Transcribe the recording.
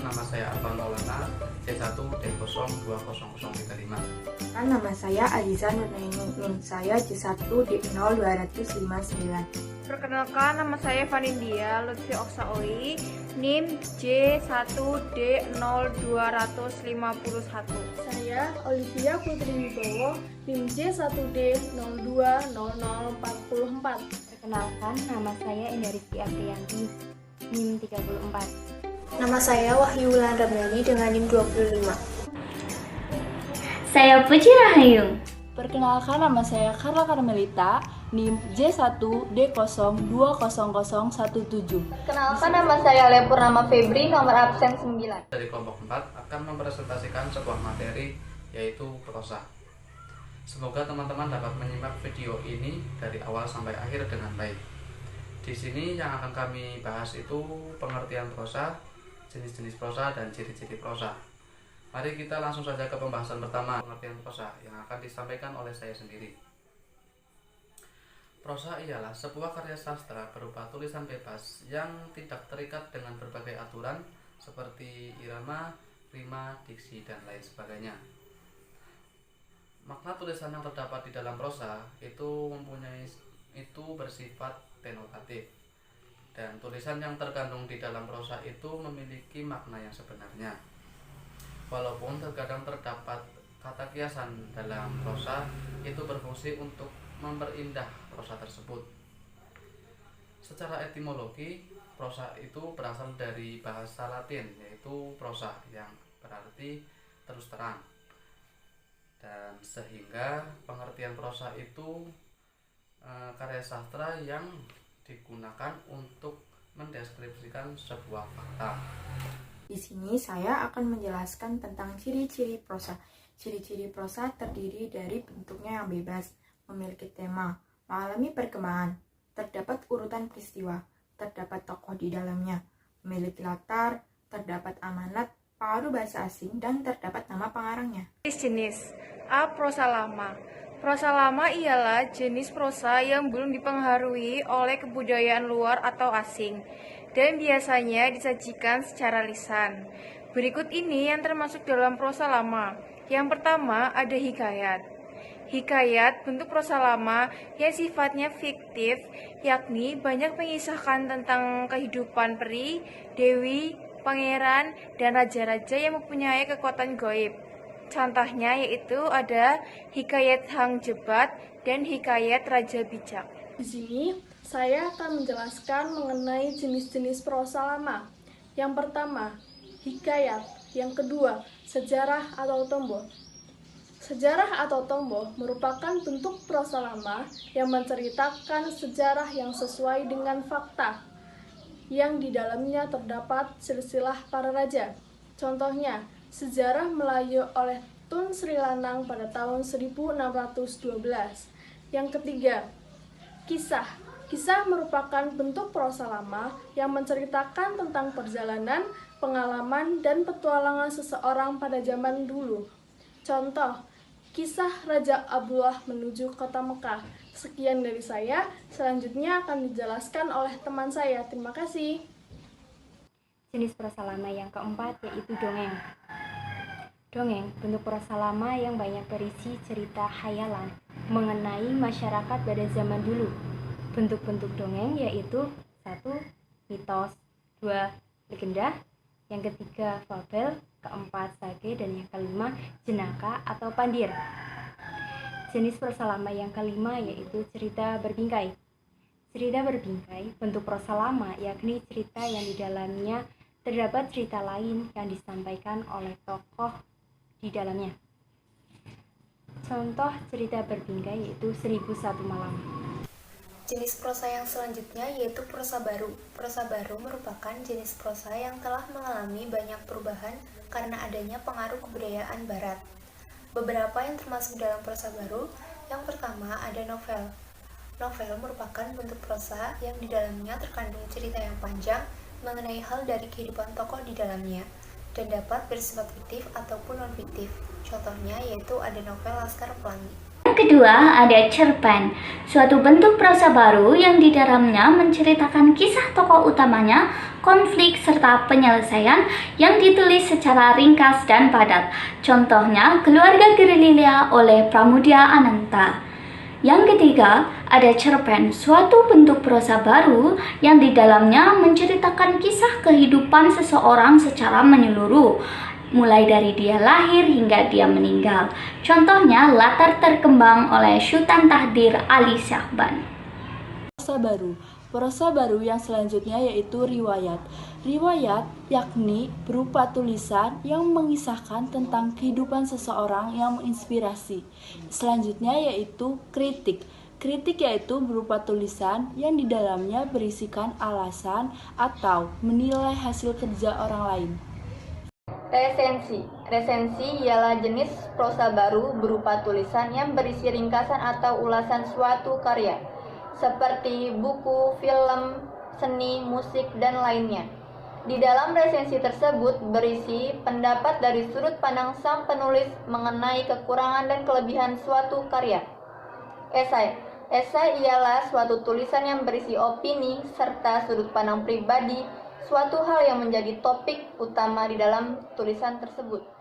nama saya Alvan Maulana, C1D0200035. Nama saya Aliza Nurnaini, NIM saya C1D0259. Perkenalkan, nama saya Vanindia Lutfi Oksaoi, NIM J1D0251. Saya Olivia Putri Wibowo, NIM J1D020044. Perkenalkan, nama saya Indaristi Aprianti, NIM 34. Nama saya Wahyu Wulan Ramdhani dengan NIM 25. Saya Puji Rahayu. Perkenalkan, nama saya Carla Carmelita, NIM J1D020017. Kenalkan, nama saya Lepurnama Febri, nomor absen 9. Dari kelompok 4 akan mempresentasikan sebuah materi, yaitu prosa. Semoga teman-teman dapat menyimak video ini dari awal sampai akhir dengan baik. Di sini yang akan kami bahas itu pengertian prosa, jenis-jenis prosa, dan ciri-ciri prosa. Mari kita langsung saja ke pembahasan pertama, pengertian prosa, yang akan disampaikan oleh saya sendiri. Prosa ialah sebuah karya sastra berupa tulisan bebas yang tidak terikat dengan berbagai aturan seperti irama, rima, diksi, dan lain sebagainya. Makna tulisan yang terdapat di dalam prosa itu bersifat denotatif, dan tulisan yang terkandung di dalam prosa itu memiliki makna yang sebenarnya. Walaupun terkadang terdapat kata kiasan dalam prosa, itu berfungsi untuk memperindah prosa tersebut. Secara etimologi, prosa itu berasal dari bahasa Latin, yaitu prosa, yang berarti terus terang. Dan sehingga pengertian prosa itu karya sastra yang digunakan untuk mendeskripsikan sebuah fakta. Di sini saya akan menjelaskan tentang ciri-ciri prosa. Ciri-ciri prosa terdiri dari bentuknya yang bebas, memiliki tema, mengalami perkembangan, terdapat urutan peristiwa, terdapat tokoh di dalamnya, memiliki latar, terdapat amanat, pengaruh bahasa asing, dan terdapat nama pengarangnya. Jenis A. Prosa lama. Prosa lama ialah jenis prosa yang belum dipengaruhi oleh kebudayaan luar atau asing, dan biasanya disajikan secara lisan. Berikut ini yang termasuk dalam prosa lama. Yang pertama ada hikayat. Hikayat bentuk prosa lama yang sifatnya fiktif, yakni banyak mengisahkan tentang kehidupan peri, dewi, pangeran, dan raja-raja yang mempunyai kekuatan gaib. Contohnya yaitu ada hikayat Hang Jebat dan hikayat Raja Bijak. Di sini saya akan menjelaskan mengenai jenis-jenis prosa lama. Yang pertama, hikayat. Yang kedua, sejarah atau tomboh. Sejarah atau tomboh merupakan bentuk prosa lama yang menceritakan sejarah yang sesuai dengan fakta, yang di dalamnya terdapat silsilah para raja. Contohnya, Sejarah Melayu oleh Tun Sri Lanang pada tahun 1612. Yang ketiga, kisah. Kisah merupakan bentuk prosa lama yang menceritakan tentang perjalanan, pengalaman, dan petualangan seseorang pada zaman dulu. Contoh, kisah Raja Abdullah menuju kota Mekah. Sekian dari saya, selanjutnya akan dijelaskan oleh teman saya. Terima kasih. Jenis prosa lama yang keempat yaitu dongeng. Dongeng, bentuk prosa lama yang banyak berisi cerita khayalan mengenai masyarakat pada zaman dulu. Bentuk-bentuk dongeng yaitu 1. Mitos, 2. Legenda, yang ketiga fabel, keempat sage, dan yang kelima jenaka atau pandir. Jenis prosa lama yang kelima yaitu cerita berbingkai. Cerita berbingkai, bentuk prosa lama yakni cerita yang di dalamnya terdapat cerita lain yang disampaikan oleh tokoh di dalamnya. Contoh cerita berbingkai yaitu 1001 Malam. Jenis prosa yang selanjutnya yaitu prosa baru. Prosa baru merupakan jenis prosa yang telah mengalami banyak perubahan karena adanya pengaruh kebudayaan barat. Beberapa yang termasuk dalam prosa baru, yang pertama ada novel. Novel merupakan bentuk prosa yang di dalamnya terkandung cerita yang panjang mengenai hal dari kehidupan tokoh di dalamnya, dan dapat bersifat fiktif ataupun non-fiktif. Contohnya yaitu ada novel Laskar Pelangi. Yang kedua ada cerpen, suatu bentuk prosa baru yang di dalamnya menceritakan kisah tokoh utamanya, konflik, serta penyelesaian yang ditulis secara ringkas dan padat. Contohnya, Keluarga Gerilya oleh Pramudia Ananta. Yang ketiga, ada cerpen, suatu bentuk prosa baru yang di dalamnya menceritakan kisah kehidupan seseorang secara menyeluruh, mulai dari dia lahir hingga dia meninggal. Contohnya, Latar Terkembang oleh Syutan Tahdir Ali Syahban. Prosa baru yang selanjutnya yaitu riwayat. Riwayat yakni berupa tulisan yang mengisahkan tentang kehidupan seseorang yang menginspirasi. Selanjutnya yaitu kritik. Kritik yaitu berupa tulisan yang di dalamnya berisikan alasan atau menilai hasil kerja orang lain. Resensi. Resensi ialah jenis prosa baru berupa tulisan yang berisi ringkasan atau ulasan suatu karya, seperti buku, film, seni, musik, dan lainnya. Di dalam resensi tersebut berisi pendapat dari sudut pandang sang penulis mengenai kekurangan dan kelebihan suatu karya. Esai. Esai ialah suatu tulisan yang berisi opini serta sudut pandang pribadi, suatu hal yang menjadi topik utama di dalam tulisan tersebut.